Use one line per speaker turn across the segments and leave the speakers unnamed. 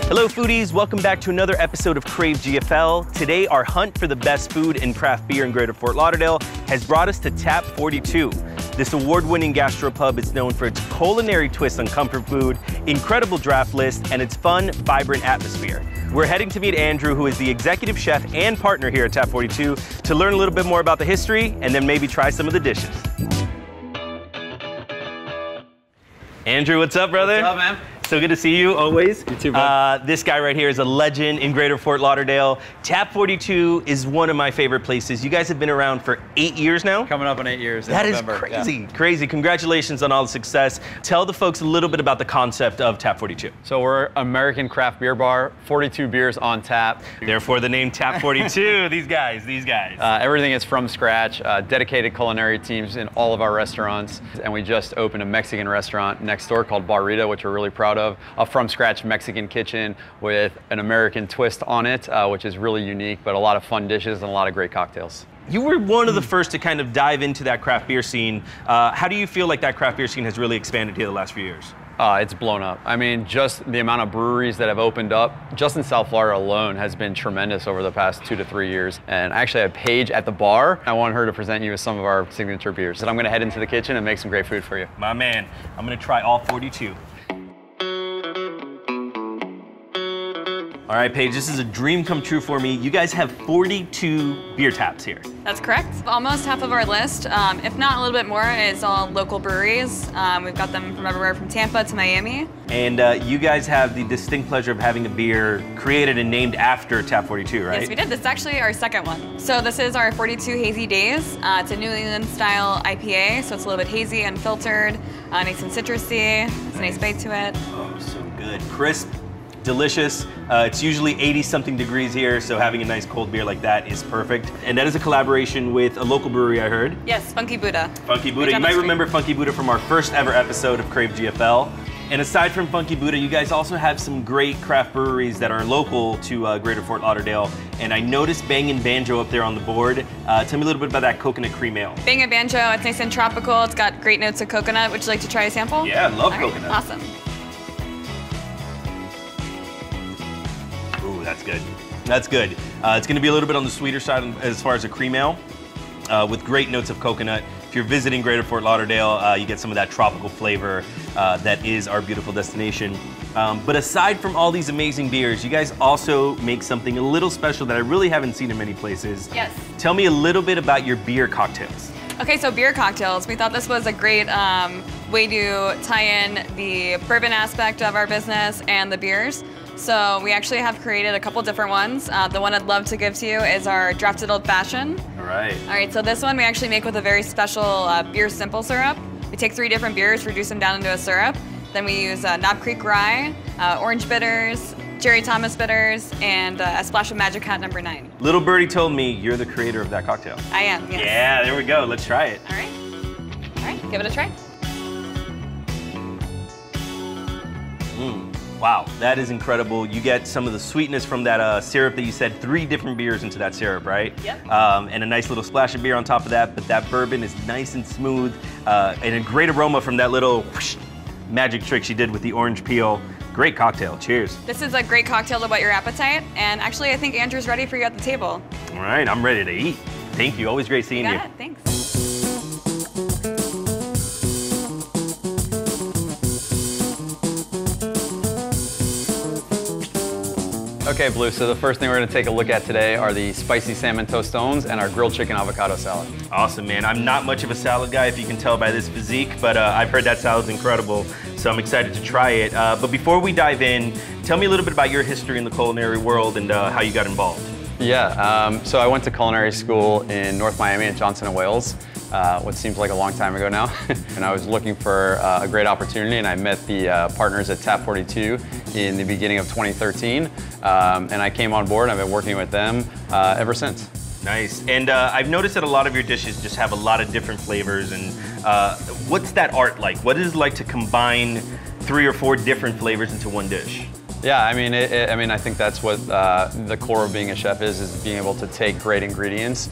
Hello foodies, welcome back to another episode of Crave GFL. Today our hunt for the best food and craft beer in Greater Fort Lauderdale has brought us to Tap 42. This award-winning gastropub is known for its culinary twist on comfort food, incredible draft list, and its fun, vibrant atmosphere. We're heading to meet Andrew, who is the executive chef and partner here at Tap 42, to learn a little bit more about the history and then maybe try some of the dishes. Andrew, what's up, brother?
What's up, man?
So good to see you, always.
You too, bud.
This guy right here is a legend in Greater Fort Lauderdale. Tap 42 is one of my favorite places. You guys have been around for 8 years now?
Coming up on 8 years in
That
November.
is crazy, crazy. Congratulations on all the success. Tell the folks a little bit about the concept of Tap 42.
So we're an American craft beer bar, 42 beers on tap.
Therefore the name Tap 42, these guys.
Everything is from scratch, dedicated culinary teams in all of our restaurants. And we just opened a Mexican restaurant next door called Barrita, which we're really proud of. A from scratch Mexican kitchen with an American twist on it, which is really unique, but a lot of fun dishes and a lot of great cocktails.
You were one of the first to kind of dive into that craft beer scene. How do you feel like that craft beer scene has really expanded here the last few years?
It's blown up. I mean, just the amount of breweries that have opened up, just in South Florida alone, has been tremendous over the past 2 to 3 years. And I actually had Paige at the bar. I want her to present you with some of our signature beers. And I'm gonna head into the kitchen and make some great food for you.
My man, I'm gonna try all 42. All right, Paige, this is a dream come true for me. You guys have 42 beer taps here.
That's correct. Almost half of our list, if not a little bit more, is all local breweries. We've got them from everywhere from Tampa to Miami.
And you guys have the distinct pleasure of having a beer created and named after Tap 42, right?
Yes, we did. This is actually our second one. So this is our 42 Hazy Days. It's a New England style IPA, so it's a little bit hazy and filtered, nice and citrusy. It's a nice bite to it.
Oh, so good. Crisp. Delicious. It's usually 80-something degrees here, so having a nice cold beer like that is perfect. And that is a collaboration with a local brewery, I heard.
Yes, Funky Buddha.
Funky Buddha. You might remember Funky Buddha from our first ever episode of Crave GFL. And aside from Funky Buddha, you guys also have some great craft breweries that are local to Greater Fort Lauderdale. And I noticed Bang & Banjo up there on the board. Tell me a little bit about that coconut cream ale.
Bang & Banjo, it's nice and tropical. It's got great notes of coconut. Would you like to try a sample?
Yeah, I love
All
coconut.
Right, awesome.
Ooh, that's good. That's good. It's going to be a little bit on the sweeter side as far as a cream ale, with great notes of coconut. If you're visiting Greater Fort Lauderdale, you get some of that tropical flavor that is our beautiful destination. But aside from all these amazing beers, you guys also make something a little special that I really haven't seen in many places.
Yes.
Tell me a little bit about your beer cocktails.
Okay, so beer cocktails. We thought this was a great way to tie in the bourbon aspect of our business and the beers. So we actually have created a couple different ones. The one I'd love to give to you is our drafted old fashioned.
All right.
All right, so this one we actually make with a very special beer simple syrup. We take 3 different beers, reduce them down into a syrup. Then we use Knob Creek rye, orange bitters, Jerry Thomas bitters, and a splash of Magic Hat No. 9.
Little birdie told me you're the creator of that cocktail.
I am, yes.
Yeah, there we go. Let's try it.
All right, give it a try.
Wow, that is incredible. You get some of the sweetness from that syrup that you said, 3 different beers into that syrup, right?
Yep.
And a nice little splash of beer on top of that, but that bourbon is nice and smooth, and a great aroma from that little whoosh, magic trick she did with the orange peel. Great cocktail, cheers.
This is a great cocktail to whet your appetite, and actually I think Andrew's ready for you at the table.
All right, I'm ready to eat. Thank you, always great seeing you.
Got it, thanks.
Okay, Blue, so the first thing we're gonna take a look at today are the spicy salmon tostones and our grilled chicken avocado salad.
Awesome, man. I'm not much of a salad guy, if you can tell by this physique, but I've heard that salad's incredible, so I'm excited to try it. But before we dive in, tell me a little bit about your history in the culinary world and how you got involved.
Yeah, so I went to culinary school in North Miami at Johnson & Wales, what seems like a long time ago now. And I was looking for a great opportunity, and I met the partners at Tap 42 in the beginning of 2013. And I came on board, and I've been working with them ever since.
Nice. And I've noticed that a lot of your dishes just have a lot of different flavors. And what's that art like? What is it like to combine 3 or 4 different flavors into one dish?
Yeah, I mean, I think that's what the core of being a chef is being able to take great ingredients,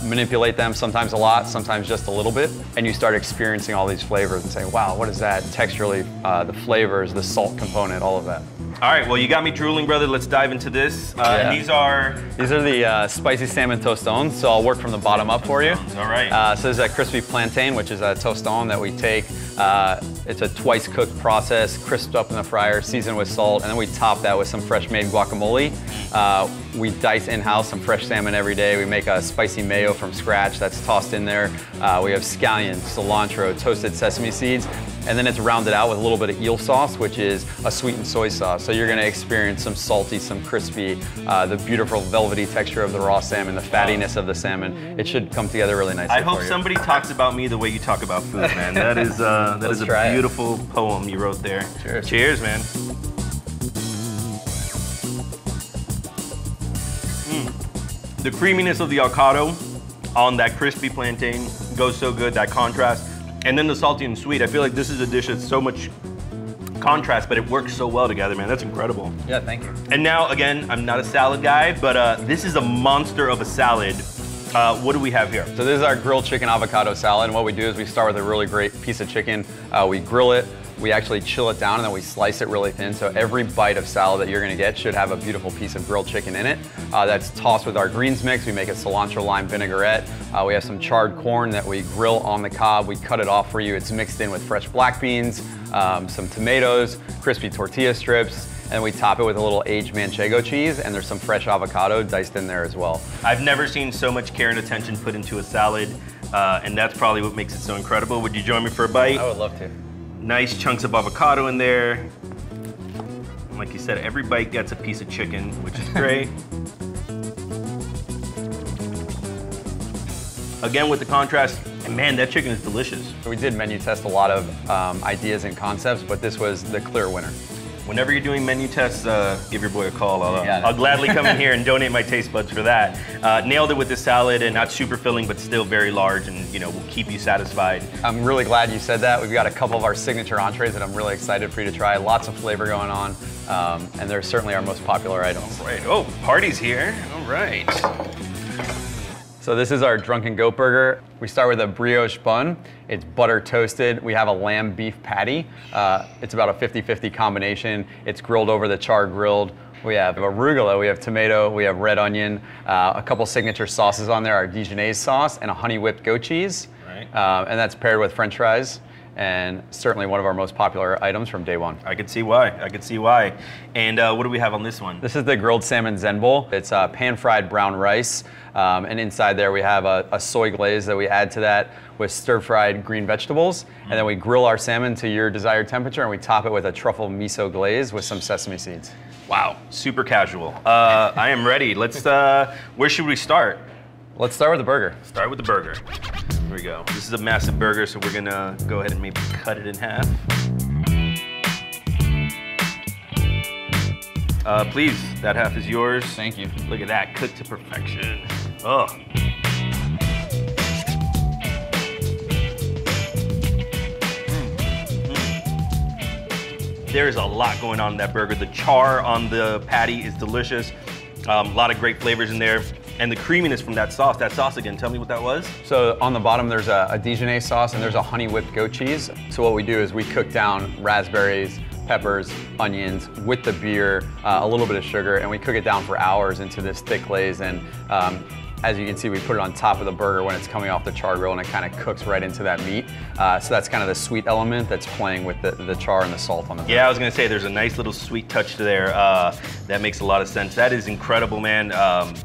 manipulate them, sometimes a lot, sometimes just a little bit, and you start experiencing all these flavors and saying, wow, what is that texturally, the flavors, the salt component, all of that.
All right, well, you got me drooling, brother. Let's dive into this. And these are
the spicy salmon tostones, so I'll work from the bottom up for you.
All right.
So there's a crispy plantain, which is a tostone that we take. It's a twice cooked process, crisped up in the fryer, seasoned with salt, and then we top that with some fresh made guacamole. We dice in-house some fresh salmon every day. We make a spicy mayo from scratch that's tossed in there. We have scallions, cilantro, toasted sesame seeds, and then it's rounded out with a little bit of eel sauce, which is a sweetened soy sauce. So you're gonna experience some salty, some crispy, the beautiful velvety texture of the raw salmon, the fattiness of the salmon. It should come together really nicely.
I hope somebody talks about me the way you talk about food, man. That is a beautiful poem you wrote there.
Cheers.
Cheers, man. The creaminess of the avocado on that crispy plantain goes so good, that contrast. And then the salty and sweet. I feel like this is a dish that's so much contrast, but it works so well together, man. That's incredible.
Yeah, thank you.
And now, again, I'm not a salad guy, but this is a monster of a salad. What do we have here?
So this is our grilled chicken avocado salad, and what we do is we start with a really great piece of chicken. We grill it, we actually chill it down, and then we slice it really thin. So every bite of salad that you're gonna get should have a beautiful piece of grilled chicken in it. That's tossed with our greens mix. We make a cilantro lime vinaigrette. We have some charred corn that we grill on the cob. We cut it off for you. It's mixed in with fresh black beans, some tomatoes, crispy tortilla strips, and we top it with a little aged manchego cheese, and there's some fresh avocado diced in there as well.
I've never seen so much care and attention put into a salad, and that's probably what makes it so incredible. Would you join me for a bite?
I would love to.
Nice chunks of avocado in there. And like you said, every bite gets a piece of chicken, which is great. Again, with the contrast, and man, that chicken is delicious.
We did menu test a lot of ideas and concepts, but this was the clear winner.
Whenever you're doing menu tests, give your boy a call. I'll gladly come in here and donate my taste buds for that. Nailed it with the salad, and not super filling, but still very large, and will keep you satisfied.
I'm really glad you said that. We've got a couple of our signature entrees that I'm really excited for you to try. Lots of flavor going on, and they're certainly our most popular items.
All right. Oh, party's here. All right.
So this is our Drunken Goat Burger. We start with a brioche bun. It's butter toasted. We have a lamb beef patty. It's about a 50-50 combination. It's grilled over the char grilled. We have arugula, we have tomato, we have red onion, a couple signature sauces on there, our Dijonnaise sauce, and a honey whipped goat cheese.
Right.
And that's paired with French fries, and certainly one of our most popular items from day one.
I could see why. I could see why. And what do we have on this one?
This is the grilled salmon zen bowl. It's pan-fried brown rice, and inside there we have a soy glaze that we add to that with stir-fried green vegetables, and then we grill our salmon to your desired temperature, and we top it with a truffle miso glaze with some sesame seeds.
Wow, super casual. I am ready. Let's. Where should we start?
Let's start with the burger.
Start with the burger. Here we go. This is a massive burger, so we're gonna go ahead and maybe cut it in half. Please, that half is yours.
Thank you.
Look at that, cooked to perfection. Oh. There is a lot going on in that burger. The char on the patty is delicious. A lot of great flavors in there. And the creaminess from that sauce again, tell me what that was?
So on the bottom there's a Dijonnaise sauce and there's a honey whipped goat cheese. So what we do is we cook down raspberries, peppers, onions with the beer, a little bit of sugar, and we cook it down for hours into this thick glaze. And as you can see, we put it on top of the burger when it's coming off the char grill, and it kind of cooks right into that meat. So that's kind of the sweet element that's playing with the char and the salt on the burger.
Yeah, I was gonna say there's a nice little sweet touch there. That makes a lot of sense. That is incredible, man.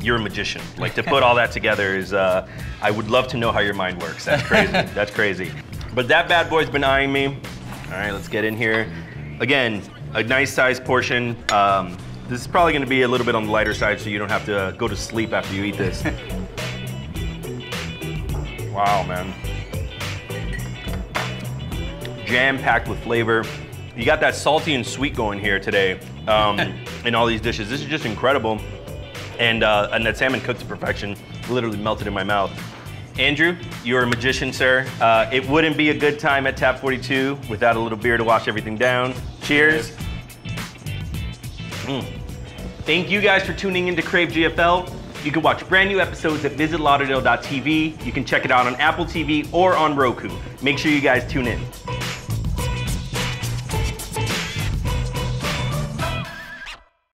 You're a magician. Like, to put all that together is, I would love to know how your mind works. That's crazy. That's crazy. But that bad boy's been eyeing me. All right, let's get in here. Again, a nice sized portion. This is probably gonna be a little bit on the lighter side, so you don't have to go to sleep after you eat this. Wow, man. Jam-packed with flavor. You got that salty and sweet going here today in all these dishes. This is just incredible. And that salmon cooked to perfection, literally melted in my mouth. Andrew, you're a magician, sir. It wouldn't be a good time at Tap 42 without a little beer to wash everything down. Cheers. Thank you guys for tuning into Crave GFL. You can watch brand new episodes at visitlauderdale.tv. You can check it out on Apple TV or on Roku. Make sure you guys tune in.